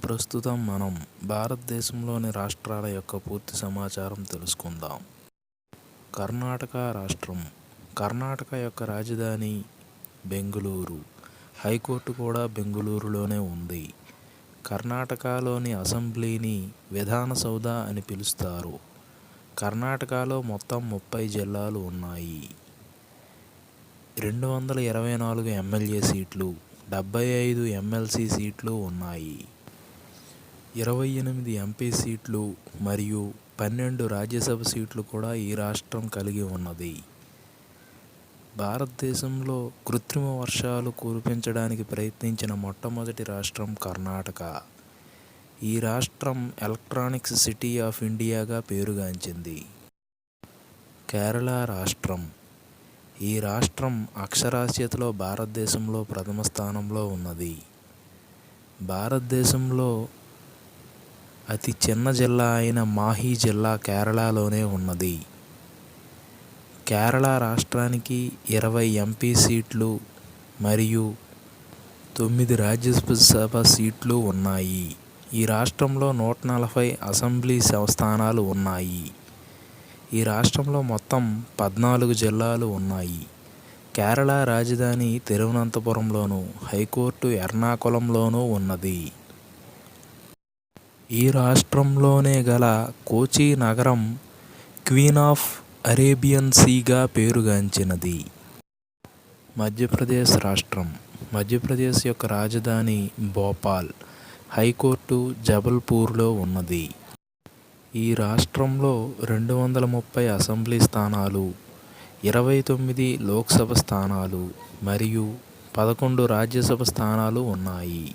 ప్రస్తుతం మనం భారతదేశంలోని రాష్ట్రాల యొక్క పూర్తి సమాచారం తెలుసుకుందాం. కర్ణాటక రాష్ట్రం. కర్ణాటక యొక్క రాజధాని బెంగుళూరు. హైకోర్టు కూడా బెంగుళూరులోనే ఉంది. కర్ణాటకలోని అసెంబ్లీని విధాన సౌధ అని పిలుస్తారు. కర్ణాటకలో మొత్తం 30 జిల్లాలు ఉన్నాయి. 224 ఎమ్మెల్యే సీట్లు, 75 ఎమ్మెల్సీ సీట్లు ఉన్నాయి. 28 ఎంపీ సీట్లు మరియు 12 రాజ్యసభ సీట్లు కూడా ఈ రాష్ట్రం కలిగి ఉన్నది. భారతదేశంలో కృత్రిమ వర్షాలు కురిపించడానికి ప్రయత్నించిన మొట్టమొదటి రాష్ట్రం కర్ణాటక. ఈ రాష్ట్రం ఎలక్ట్రానిక్స్ సిటీ ఆఫ్ ఇండియాగా పేరుగాంచింది. కేరళ రాష్ట్రం. ఈ రాష్ట్రం అక్షరాస్యతలో భారతదేశంలో ప్రథమ స్థానంలో ఉన్నది. భారతదేశంలో అతి చిన్న జిల్లా అయిన మాహీ జిల్లా కేరళలోనే ఉన్నది. కేరళ రాష్ట్రానికి 20 ఎంపీ సీట్లు మరియు 9 రాజ్యసభ సీట్లు ఉన్నాయి. ఈ రాష్ట్రంలో 140 అసెంబ్లీ స్థానాలు ఉన్నాయి. ఈ రాష్ట్రంలో మొత్తం 14 జిల్లాలు ఉన్నాయి. కేరళ రాజధాని తిరువనంతపురంలోను, హైకోర్టు ఎర్నాకుళంలోనూ ఉన్నది. ఈ రాష్ట్రంలోనే గల కోచి నగరం క్వీన్ ఆఫ్ అరేబియన్ సీగా పేరుగాంచినది. మధ్యప్రదేశ్ రాష్ట్రం. మధ్యప్రదేశ్ యొక్క రాజధాని భోపాల్. హైకోర్టు జబల్పూర్లో ఉన్నది. ఈ రాష్ట్రంలో 230 అసెంబ్లీ స్థానాలు, 29 లోక్సభ స్థానాలు మరియు 11 రాజ్యసభ స్థానాలు ఉన్నాయి.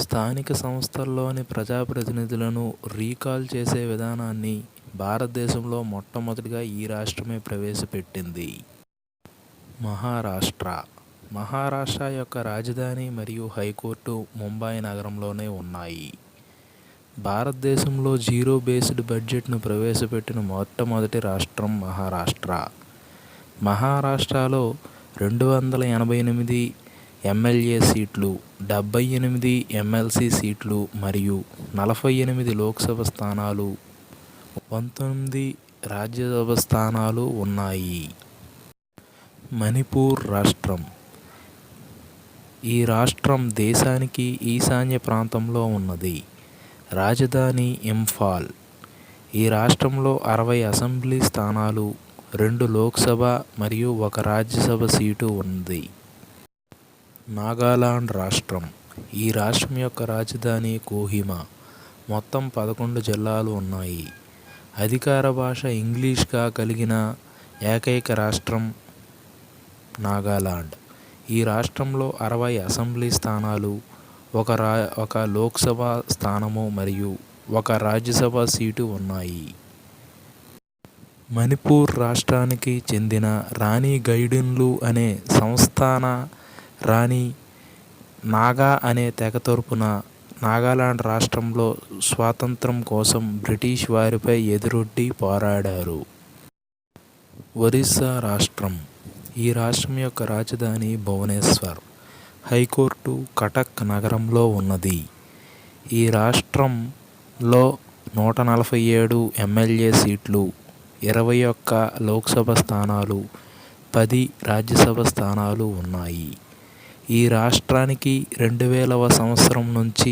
స్థానిక సంస్థల్లోని ప్రజాప్రతినిధులను రీకాల్ చేసే విధానాన్ని భారతదేశంలో మొట్టమొదటిగా ఈ రాష్ట్రమే ప్రవేశపెట్టింది. మహారాష్ట్ర. మహారాష్ట్ర యొక్క రాజధాని మరియు హైకోర్టు ముంబాయి నగరంలోనే ఉన్నాయి. భారతదేశంలో జీరో బేస్డ్ బడ్జెట్ను ప్రవేశపెట్టిన మొట్టమొదటి రాష్ట్రం మహారాష్ట్ర. మహారాష్ట్రలో 288 ఎమ్మెల్యే సీట్లు, 78 ఎమ్మెల్సీ సీట్లు మరియు 48 లోక్సభ స్థానాలు, 19 రాజ్యసభ స్థానాలు ఉన్నాయి. మణిపూర్ రాష్ట్రం. ఈ రాష్ట్రం దేశానికి ఈశాన్య ప్రాంతంలో ఉన్నది. రాజధాని ఇంఫాల్. ఈ రాష్ట్రంలో 60 అసెంబ్లీ స్థానాలు, 2 లోక్సభ మరియు 1 రాజ్యసభ సీటు ఉంది. నాగాలాండ్ రాష్ట్రం. ఈ రాష్ట్రం యొక్క రాజధాని కోహిమా. మొత్తం 11 జిల్లాలు ఉన్నాయి. అధికార భాష ఇంగ్లీష్గా కలిగిన ఏకైక రాష్ట్రం నాగాలాండ్. ఈ రాష్ట్రంలో 60 అసెంబ్లీ స్థానాలు, 1 లోక్సభ స్థానము మరియు 1 రాజ్యసభ సీటు ఉన్నాయి. మణిపూర్ రాష్ట్రానికి చెందిన రాణి గైడిన్లు అనే సంస్థాన రాణి నాగా అనే తెగ తరపున నాగాలాండ్ రాష్ట్రంలో స్వాతంత్రం కోసం బ్రిటిష్ వారిపై ఎదురొడ్డి పోరాడారు. ఒరిస్సా రాష్ట్రం. ఈ రాష్ట్రం యొక్క రాజధాని భువనేశ్వర్. హైకోర్టు కటక్ నగరంలో ఉన్నది. ఈ రాష్ట్రంలో 147 ఎమ్మెల్యే సీట్లు, 21 లోక్సభ స్థానాలు, 10 రాజ్యసభ స్థానాలు ఉన్నాయి. ఈ రాష్ట్రానికి 2000వ సంవత్సరం నుంచి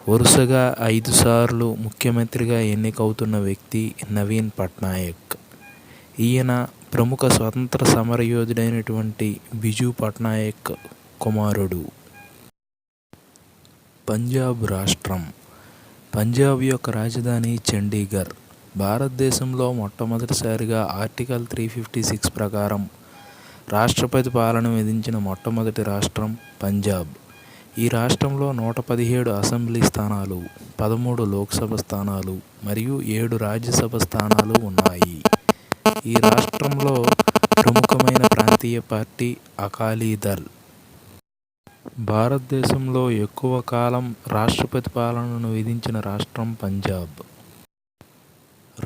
వరుసగా 5 సార్లు ముఖ్యమంత్రిగా ఎన్నికవుతున్న వ్యక్తి నవీన్ పట్నాయక్. ఈయన ప్రముఖ స్వతంత్ర సమరయోధుడైనటువంటి బిజు పట్నాయక్ కుమారుడు. పంజాబ్ రాష్ట్రం. పంజాబ్ యొక్క రాజధాని చండీగఢ్. భారతదేశంలో మొట్టమొదటిసారిగా ఆర్టికల్ 356 ప్రకారం రాష్ట్రపతి పాలన విధించిన మొట్టమొదటి రాష్ట్రం పంజాబ్. ఈ రాష్ట్రంలో 117 అసెంబ్లీ స్థానాలు, 13 లోక్సభ స్థానాలు మరియు 7 రాజ్యసభ స్థానాలు ఉన్నాయి. ఈ రాష్ట్రంలో ప్రముఖమైన ప్రాంతీయ పార్టీ అకాలీదళ్. భారతదేశంలో ఎక్కువ కాలం రాష్ట్రపతి పాలనను విధించిన రాష్ట్రం పంజాబ్.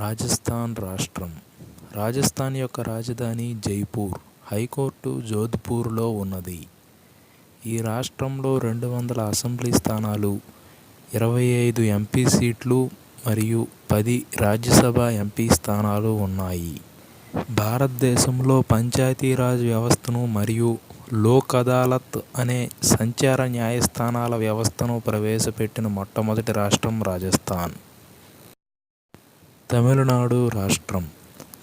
రాజస్థాన్ రాష్ట్రం. రాజస్థాన్ యొక్క రాజధాని జైపూర్. హైకోర్టు జోధ్పూర్లో ఉన్నది. ఈ రాష్ట్రంలో 200 అసెంబ్లీ స్థానాలు, 25 ఎంపీ సీట్లు మరియు 10 రాజ్యసభ ఎంపీ స్థానాలు ఉన్నాయి. భారతదేశంలో పంచాయతీరాజ్ వ్యవస్థను మరియు లోక్ అదాలత్ అనే సంచార న్యాయస్థానాల వ్యవస్థను ప్రవేశపెట్టిన మొట్టమొదటి రాష్ట్రం రాజస్థాన్. తమిళనాడు రాష్ట్రం.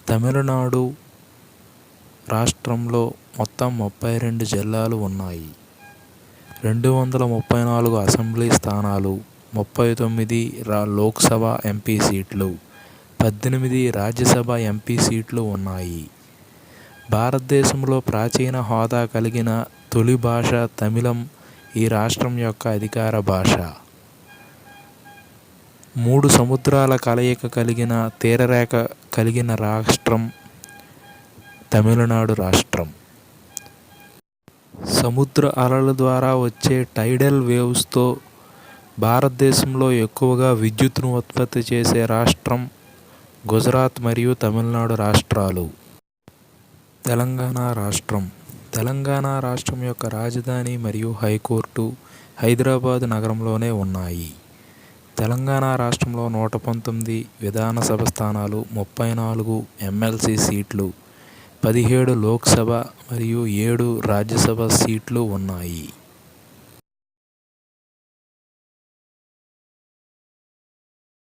తమిళనాడు రాష్ట్రంలో మొత్తం 32 జిల్లాలు ఉన్నాయి. 234 అసెంబ్లీ స్థానాలు, 39 లోక్సభ ఎంపీ సీట్లు, 18 రాజ్యసభ ఎంపీ సీట్లు ఉన్నాయి. భారతదేశంలో ప్రాచీన హోదా కలిగిన తొలి భాష తమిళం ఈ రాష్ట్రం యొక్క అధికార భాష. 3 సముద్రాల కలయిక కలిగిన తీరరేఖ కలిగిన రాష్ట్రం తమిళనాడు రాష్ట్రం. సముద్ర అలల ద్వారా వచ్చే టైడల్ వేవ్స్తో భారతదేశంలో ఎక్కువగా విద్యుత్తును ఉత్పత్తి చేసే రాష్ట్రం గుజరాత్ మరియు తమిళనాడు రాష్ట్రాలు. తెలంగాణ రాష్ట్రం. తెలంగాణ రాష్ట్రం యొక్క రాజధాని మరియు హైకోర్టు హైదరాబాద్ నగరంలోనే ఉన్నాయి. తెలంగాణ రాష్ట్రంలో 119 విధానసభ స్థానాలు, 34 ఎమ్మెల్సీ సీట్లు, 17 లోక్సభ మరియు 7 రాజ్యసభ సీట్లు ఉన్నాయి.